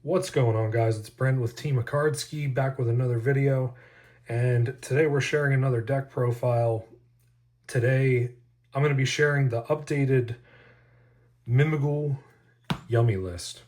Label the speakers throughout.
Speaker 1: What's going on, guys? It's Brent with Team Ski back with another video, and today we're sharing another deck profile. Today I'm going to be sharing the updated Mimighoul Yummy list.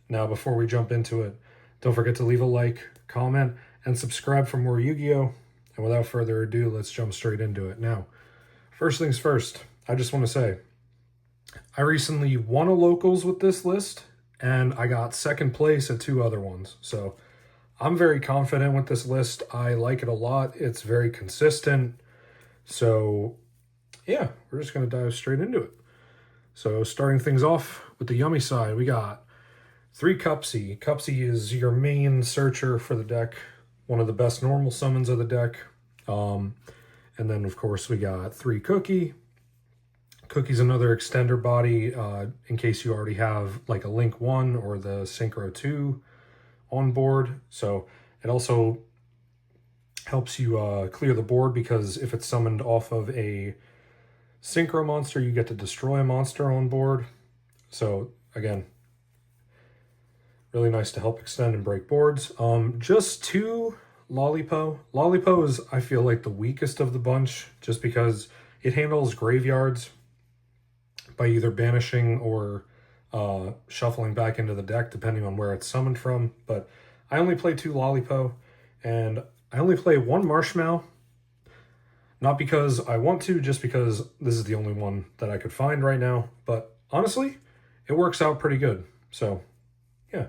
Speaker 1: Now, before we jump into it, don't forget to leave a like, comment, and subscribe for more Yu-Gi-Oh! And without further ado, let's jump straight into it. Now, first things first, I just want to say, I recently won a locals with this list, and I got second place at two other ones. So I'm very confident with this list. I like it a lot. It's very consistent. So yeah, we're just going to dive straight into it. So starting things off with the Yummy side, we got 3 Cupsy. Cupsy is your main searcher for the deck. One of the best normal summons of the deck. And then of course we got 3 Cookie. Cookie's another extender body in case you already have like a Link 1 or the Synchro 2 on board. So it also helps you clear the board, because if it's summoned off of a Synchro monster, you get to destroy a monster on board. So again, really nice to help extend and break boards. Just 2 Lollipo. Lollipo is, I feel like, the weakest of the bunch, just because it handles graveyards by either banishing or shuffling back into the deck, depending on where it's summoned from. But I only play 2 Lollipo, and I only play 1 Marshmallow. Not because I want to, just because this is the only one that I could find right now. But honestly, it works out pretty good. So yeah,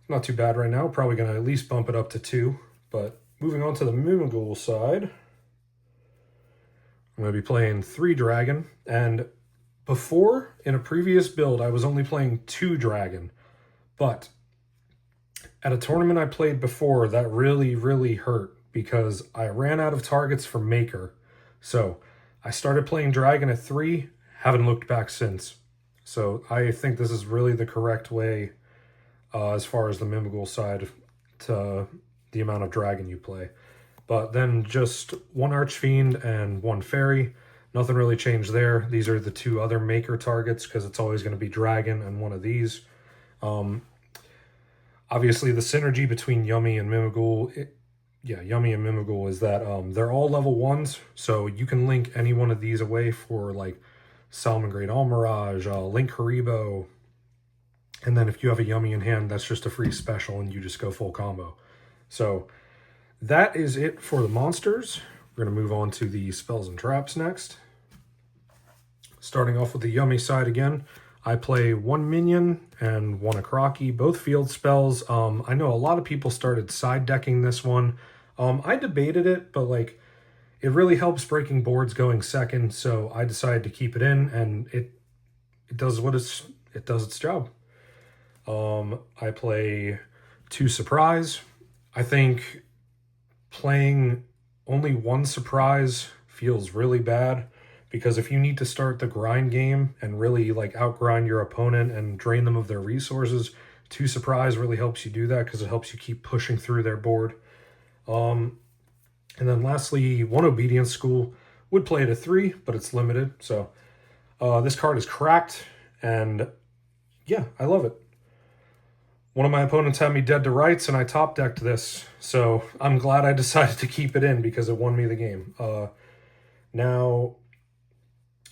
Speaker 1: not too bad right now. Probably going to at least bump it up to 2. But moving on to the Mimighoul side, I'm going to be playing 3 Dragon. And before, in a previous build, I was only playing 2 Dragon, but at a tournament I played before, that really hurt because I ran out of targets for Maker. So I started playing Dragon at 3, haven't looked back since. So I think this is really the correct way as far as the Mimighoul side to the amount of Dragon you play. But then just 1 Archfiend and 1 Fairy. Nothing really changed there. These are the 2 other Maker targets, because it's always going to be Dragon and one of these. Obviously, the synergy between Yummy and Mimighoul, Yummy and Mimighoul is that they're all level 1s, so you can link any one of these away for like Salamangreat Almirage, Link Haribo, and then if you have a Yummy in hand, that's just a free special and you just go full combo. So that is it for the monsters. We're going to move on to the spells and traps next. Starting off with the Yummy side again, I play 1 minion and 1 Akroki, both field spells. I know a lot of people started side decking this one. I debated it, but like it really helps breaking boards going second, so I decided to keep it in, and it does it does its job. I play 2 Surprise. I think playing only 1 Surprise feels really bad, because if you need to start the grind game and really like outgrind your opponent and drain them of their resources, 2 Surprise really helps you do that, because it helps you keep pushing through their board. And then lastly, 1 Obedience School. Would play it at 3, but it's limited. So this card is cracked, and yeah, I love it. One of my opponents had me dead to rights, and I top decked this, so I'm glad I decided to keep it in, because it won me the game. Now,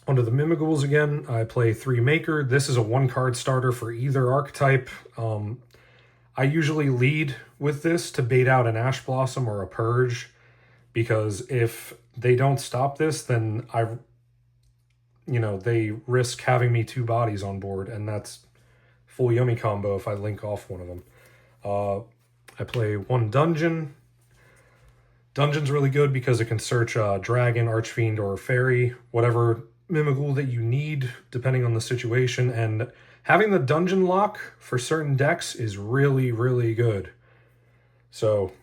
Speaker 1: onto the Mimighouls again. I play 3 Maker. This is a 1-card starter for either archetype. I usually lead with this to bait out an Ash Blossom or a Purge, because if they don't stop this, then they risk having me 2 bodies on board, and that's full Yummy combo if I link off one of them. I play 1 Dungeon. Dungeon's really good because it can search Dragon, Archfiend, or Fairy, whatever Mimighoul that you need, depending on the situation. And having the Dungeon lock for certain decks is really good. So,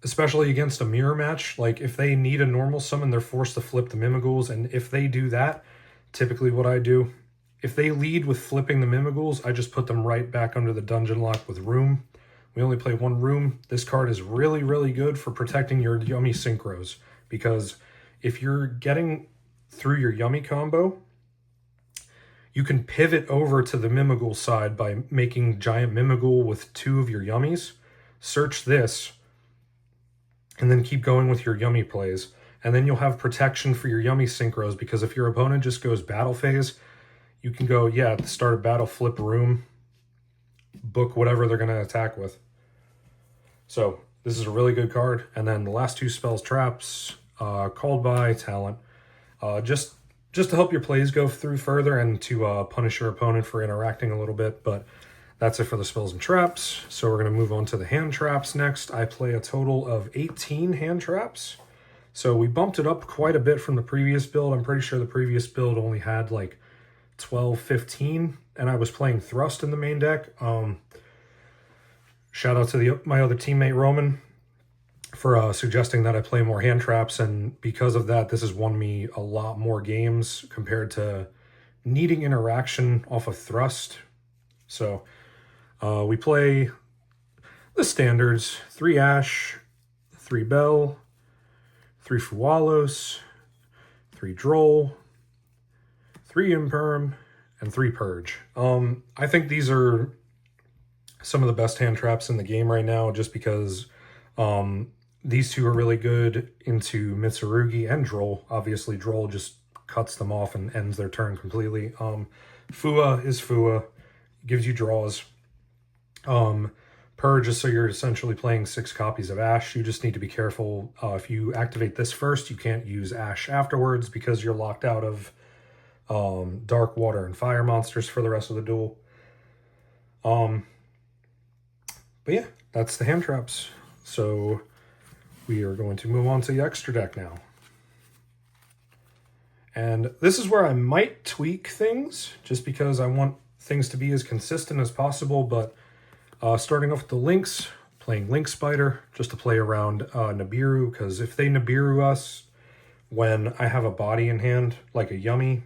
Speaker 1: especially against a mirror match, like if they need a normal summon, they're forced to flip the Mimighouls, and if they do that, typically what I do, if they lead with flipping the Mimighouls, I just put them right back under the Dungeon lock with Room. We only play 1 Room. This card is really good for protecting your Yummy Synchros, because if you're getting through your Yummy combo, you can pivot over to the Mimighoul side by making giant Mimighoul with 2 of your Yummies. Search this, and then keep going with your Yummy plays. And then you'll have protection for your Yummy synchros, because if your opponent just goes battle phase, you can go, yeah, at the start of battle, flip room, book whatever they're going to attack with. So this is a really good card. And then the last 2 spells, traps, called by, talent, just to help your plays go through further and to punish your opponent for interacting a little bit. But that's it for the spells and traps. So we're going to move on to the hand traps next. I play a total of 18 hand traps. So we bumped it up quite a bit from the previous build. I'm pretty sure the previous build only had like 12, 15, and I was playing Thrust in the main deck. Shout out to my other teammate, Roman, for suggesting that I play more hand traps, and because of that, this has won me a lot more games compared to needing interaction off of Thrust. So we play the standards: 3 Ash, 3 Bell, 3 Fualos, 3 Droll, 3 Imperm, and 3 Purge. I think these are some of the best hand traps in the game right now, just because these 2 are really good into Mitsurugi and Droll. Obviously, Droll just cuts them off and ends their turn completely. Fua is Fua, gives you draws. Purge is so you're essentially playing 6 copies of Ash. You just need to be careful. If you activate this first, you can't use Ash afterwards because you're locked out of dark, water, and fire monsters for the rest of the duel. But yeah, that's the hand traps. So we are going to move on to the extra deck now. And this is where I might tweak things, just because I want things to be as consistent as possible. But starting off with the Lynx, playing Lynx Spider, just to play around Nibiru, because if they Nibiru us when I have a body in hand, like a Yummy,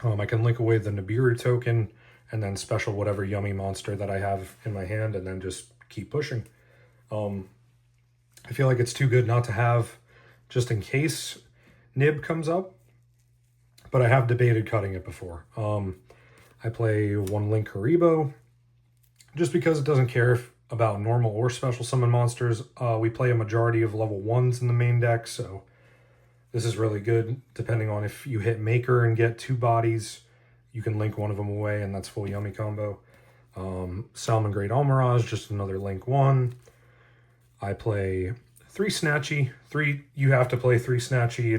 Speaker 1: I can link away the Nibiru token and then special whatever Yummy monster that I have in my hand, and then just keep pushing. I feel like it's too good not to have, just in case Nib comes up, but I have debated cutting it before. I play 1 Link Haribo, just because it doesn't care about normal or special summon monsters. We play a majority of level 1s in the main deck, so this is really good. Depending on if you hit Maker and get 2 bodies, you can link one of them away, and that's full Yummy combo. Salmon Great Almirage, just another link 1. I play 3 Snatchy. You have to play 3 Snatchy.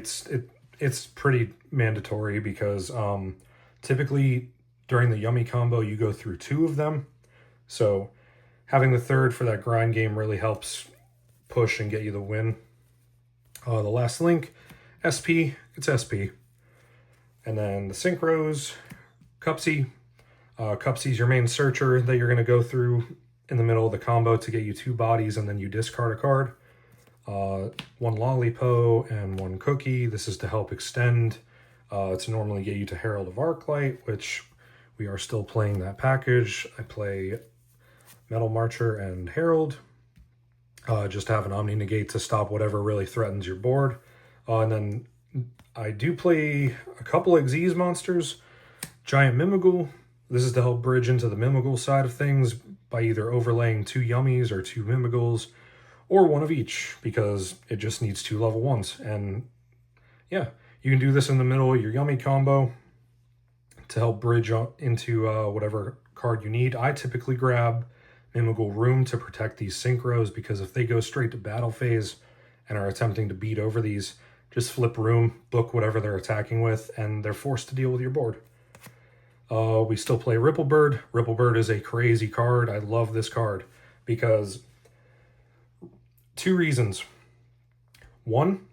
Speaker 1: It's pretty mandatory because typically during the Yummy combo, you go through 2 of them. So having the 3rd for that grind game really helps push and get you the win. The last link, SP, it's SP. And then the Synchros, Cupsy. Cupsy's your main searcher that you're going to go through in the middle of the combo to get you 2 bodies, and then you discard a card. 1 Lollipo and 1 Cookie. This is to help extend, to normally get you to Herald of Arclight, which we are still playing that package. I play Metal Marcher and Herald, just to have an Omni Negate to stop whatever really threatens your board. And then I do play a couple of Xyz monsters. Giant Mimighoul. This is to help bridge into the Mimighoul side of things by either overlaying 2 Yummies or 2 Mimighouls, or 1 of each, because it just needs 2 level 1s. And yeah, you can do this in the middle of your Yummy combo to help bridge into whatever card you need. I typically grab Mimighoul Room to protect these Synchros, because if they go straight to battle phase and are attempting to beat over these, just flip Room, book whatever they're attacking with, and they're forced to deal with your board. We still play Ripplebird. Ripplebird is a crazy card. I love this card because 2 reasons. 1,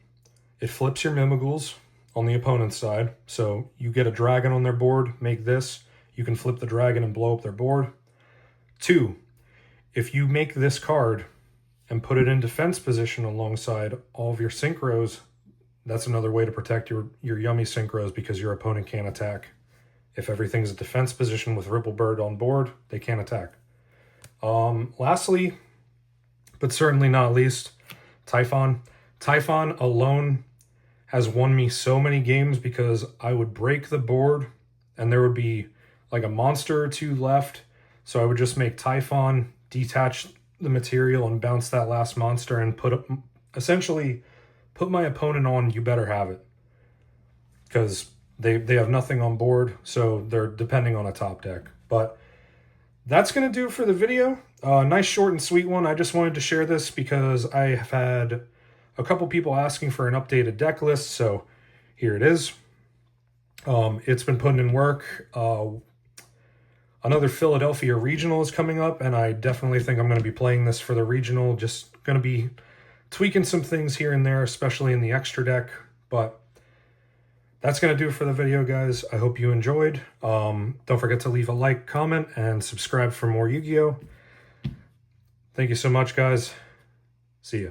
Speaker 1: it flips your Mimighouls on the opponent's side. So you get a dragon on their board, make this, you can flip the dragon and blow up their board. 2, if you make this card and put it in defense position alongside all of your Synchros, that's another way to protect your Yummy Synchros, because your opponent can't attack. If everything's a defense position with Ripplebird on board, they can't attack. Lastly, but certainly not least, Typhon. Typhon alone has won me so many games because I would break the board and there would be like a monster or two left. So I would just make Typhon, detach the material, and bounce that last monster and essentially put my opponent on You Better Have It. Because they have nothing on board, so they're depending on a top deck. But that's going to do it for the video. Nice short and sweet one. I just wanted to share this because I have had a couple people asking for an updated deck list, so here it is. It's been putting in work. Another Philadelphia regional is coming up, and I definitely think I'm going to be playing this for the regional. Just going to be tweaking some things here and there, especially in the extra deck. But that's going to do it for the video, guys. I hope you enjoyed. Don't forget to leave a like, comment, and subscribe for more Yu-Gi-Oh! Thank you so much, guys. See ya.